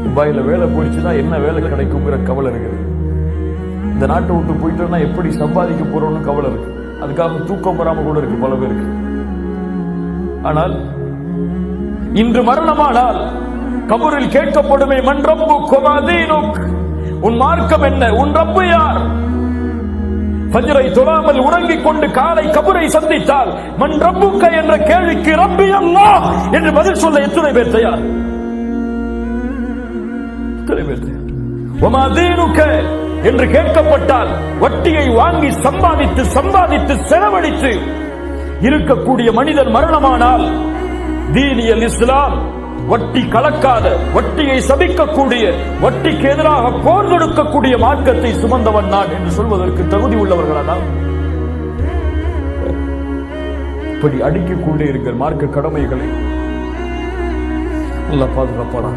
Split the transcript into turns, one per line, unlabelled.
துபாயில வேலை போயிடுச்சுன்னா என்ன வேலை கிடைக்குங்கிற கவலை இருக்குது. இந்த நாட்டை விட்டு போயிட்டோம்னா எப்படி சம்பாதிக்க போறோம்னு கவலை இருக்கு. அதுக்காக தூக்கம் வராம கூட இருக்கு பல பேருக்கு. ஆனால் இன்று மரணமானால் கபரில் கேட்கப்படுமே, மன் ரப்புக் வமா தீனுக், உன் மார்க்கம் என்ன, உன் ரப்பு யார்? ஃபஜ்ரை தொழாமல் உறங்கிக் கொண்டு காலை கபரை சந்தித்தால் மன் ரப்புக்க என்ற கேள்விக்கு ரப்பி அல்லாஹ் என்று பதில் சொல்ல எத்தனை பேர் தயார்? எத்தனை பேர் தயார்? வமா தீனுக என்று கேட்கப்பட்டால் வட்டியை வாங்கி சம்பாதித்து செலவழித்து இருக்கக்கூடிய மனிதன் மரணமானால் தீனியல் இஸ்லாம் வட்டி கலக்காத, வட்டியை சபிக்கக்கூடிய, வட்டிக்கு எதிராக போர் தொடுக்கக்கூடிய மார்க்கத்தை சுமந்தவன் நான் என்று சொல்வதற்கு தகுதி உள்ளவர்களானால் இப்படி அடிக்கொண்டே இருங்கள் மார்க்க கடமைகளை. நல்லா பாதுகாப்பாளா.